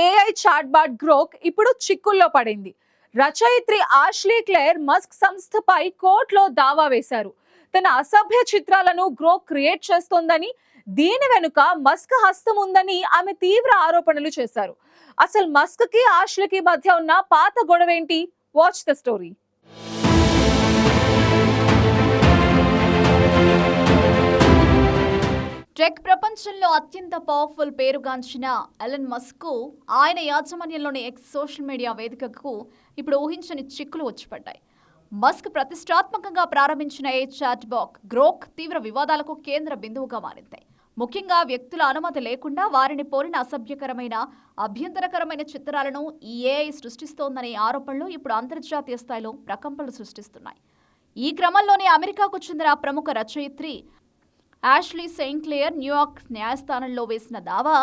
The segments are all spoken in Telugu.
ఏఐ చాట్బాట్ గ్రోక్ ఇప్పుడు చిక్కుల్లో పడింది. రచయిత్రి ఆష్లీ క్లేర్ మస్క్ సంస్థపై కోర్టులో దావా వేశారు. తన అసభ్య చిత్రాలను గ్రోక్ క్రియేట్ చేస్తోందని, దీని వెనుక మస్క్ హస్తం ఉందని ఆమె తీవ్ర ఆరోపణలు చేశారు. అసలు మస్క్ కి ఆష్లీకి మధ్య ఉన్న పాత గొడవేంటి? Watch the story. టెక్ ప్రపంచంలో అత్యంత పవర్ఫుల్ పేరుగాంచిన ఎలన్ మస్క్ ఆయన యాజమాన్యంలోని ఎక్స్ సోషల్ మీడియా వేదికకు ఇప్పుడు ఊహించని చిక్కులు వచ్చిపడ్డాయి. మస్క్ ప్రతిష్టాత్మకంగా ప్రారంభించిన ఏ చాట్బాట్ గ్రోక్ తీవ్ర వివాదాలకు కేంద్ర బిందువుగా మారింది. ముఖ్యంగా వ్యక్తుల అనుమతి లేకుండా వారిని పోలిన అసభ్యకరమైన, అభ్యంతరకరమైన చిత్రాలను ఈ ఏఐ సృష్టిస్తోందనే ఆరోపణలు ఇప్పుడు అంతర్జాతీయ స్థాయిలో ప్రకంపనలు సృష్టిస్తున్నాయి. ఈ క్రమంలోనే అమెరికాకు చెందిన ప్రముఖ రచయిత్రి ఆష్లీ క్లేర్ న్యూయార్క్ న్యాయస్థానంలో వేసిన దావా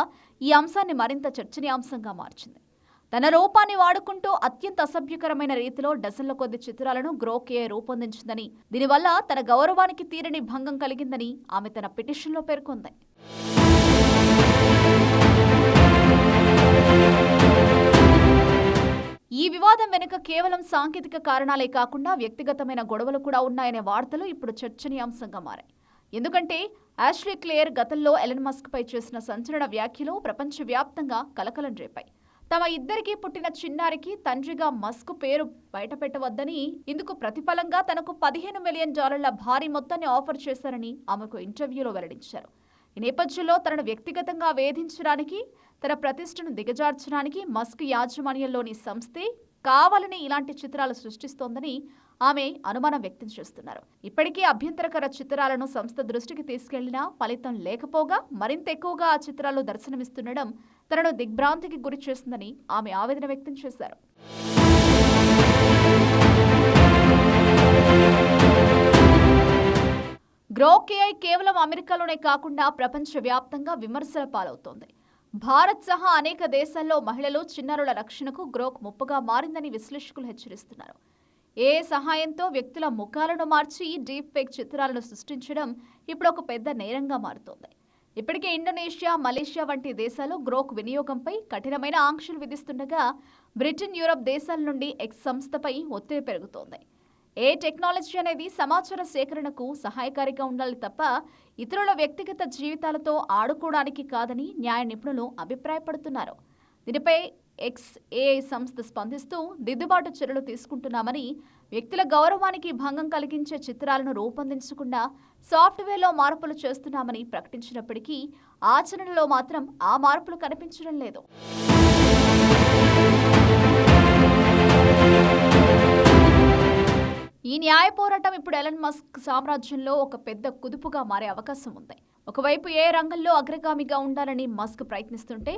ఈ అంశాన్ని మరింత చర్చనీయాంశంగా మార్చింది. తన రూపాన్ని వాడుకుంటూ అత్యంత అసభ్యకరమైన రీతిలో డజన్ల కొద్ది చిత్రాలను గ్రోక్ ఏఐ రూపొందించిందని, దీనివల్ల తన గౌరవానికి తీరని భంగం కలిగిందని ఆమె తన పిటిషన్లో పేర్కొంది. ఈ వివాదం వెనుక కేవలం సాంకేతిక కారణాలే కాకుండా వ్యక్తిగతమైన గొడవలు కూడా ఉన్నాయనే వార్తలు ఇప్పుడు చర్చనీయాంశంగా మారాయి. ఎందుకంటే ఆష్లీ క్లేర్ గతంలో ఎలన్ మస్క్ పై చేసిన సంచలన వ్యాఖ్యలు ప్రపంచవ్యాప్తంగా కలకలం రేపాయి. తమ ఇద్దరికి పుట్టిన చిన్నారికి తండ్రిగా మస్క్ పేరు బయటపెట్టవద్దని, ఇందుకు ప్రతిఫలంగా తనకు $15 మిలియన్ భారీ మొత్తాన్ని ఆఫర్ చేశారని ఆమెకు ఇంటర్వ్యూలో వెల్లడించారు. ఈ నేపథ్యంలో తనను వ్యక్తిగతంగా వేధించడానికి, తన ప్రతిష్టను దిగజార్చడానికి మస్క్ యాజమాన్యంలోని సంస్థే కావాలని ఇలాంటి చిత్రాలు సృష్టిస్తోందని ఆమె అనుమానం వ్యక్తం చేస్తున్నారు. ఇప్పటికీ అభ్యంతరకర చిత్రాలను సంస్థ దృష్టికి తీసుకెళ్లినా ఫలితం లేకపోగా మరింత ఎక్కువగా ఆ చిత్రాలు దర్శనమిస్తుండడం తనను దిగ్భ్రాంతికి గురి చేస్తుందని ఆమె ఆవేదన వ్యక్తం చేశారు. గ్రోక్ ఏఐ కేవలం అమెరికాలోనే కాకుండా ప్రపంచవ్యాప్తంగా విమర్శల పాలవుతోంది. భారత్ సహా అనేక దేశాల్లో మహిళలు, చిన్నారుల రక్షణకు గ్రోక్ ముప్పుగా మారిందని విశ్లేషకులు హెచ్చరిస్తున్నారు. ఏ సహాయంతో వ్యక్తుల ముఖాలను మార్చి డీప్ ఫేక్ చిత్రాలను సృష్టించడం ఇప్పుడు ఒక పెద్ద నేరంగా మారుతోంది. ఇప్పటికే ఇండోనేషియా, మలేషియా వంటి దేశాలు గ్రోక్ వినియోగంపై కఠినమైన ఆంక్షలు విధిస్తుండగా బ్రిటన్, యూరప్ దేశాల నుండి ఎక్స్ సంస్థపై ఒత్తిడి పెరుగుతోంది. ఏ టెక్నాలజీ అనేది సమాచార సేకరణకు సహాయకారిగా ఉండాలి తప్ప ఇతరుల వ్యక్తిగత జీవితాలతో ఆడుకోవడానికి కాదని న్యాయ నిపుణులు అభిప్రాయపడుతున్నారు. దీనిపై ఎక్స్ ఏఐ సంస్థ స్పందిస్తూ దిద్దుబాటు చర్యలు తీసుకుంటున్నామని, వ్యక్తుల గౌరవానికి భంగం కలిగించే చిత్రాలను రూపొందించకుండా సాఫ్ట్వేర్లో మార్పులు చేస్తున్నామని ప్రకటించినప్పటికీ ఆచరణలో మాత్రం ఆ మార్పులు కనిపించడం లేదు. ఈ న్యాయ పోరాటం ఇప్పుడు ఎలన్ మస్క్ సామ్రాజ్యంలో ఒక పెద్ద కుదుపుగా మారే అవకాశం ఉంది. ఒకవైపు ఏ రంగంలో అగ్రగామిగా ఉండాలని మస్క్ ప్రయత్నిస్తుంటే,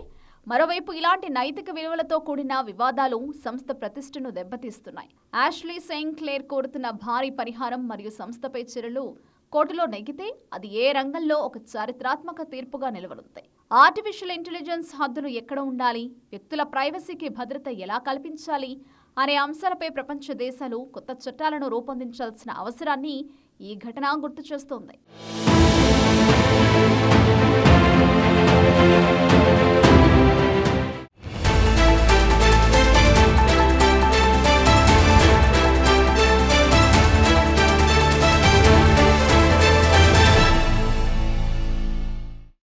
మరోవైపు ఇలాంటి నైతిక విలువలతో కూడిన వివాదాలు సంస్థ ప్రతిష్టను దెబ్బతీస్తున్నాయి. ఆష్లీ క్లేర్ కోరుతున్న భారీ పరిహారం మరియు సంస్థపై చర్యలు కోర్టులో నెగ్గితే అది ఏ రంగంలో ఒక చారిత్రాత్మక తీర్పుగా నిలవనుంది. ఆర్టిఫిషియల్ ఇంటెలిజెన్స్ హద్దులు ఎక్కడ ఉండాలి, వ్యక్తుల ప్రైవసీకి భద్రత ఎలా కల్పించాలి అనే అంశాలపై ప్రపంచ దేశాలు కొత్త చట్టాలను రూపొందించాల్సిన అవసరాన్ని ఈ ఘటన గుర్తు చేస్తోంది.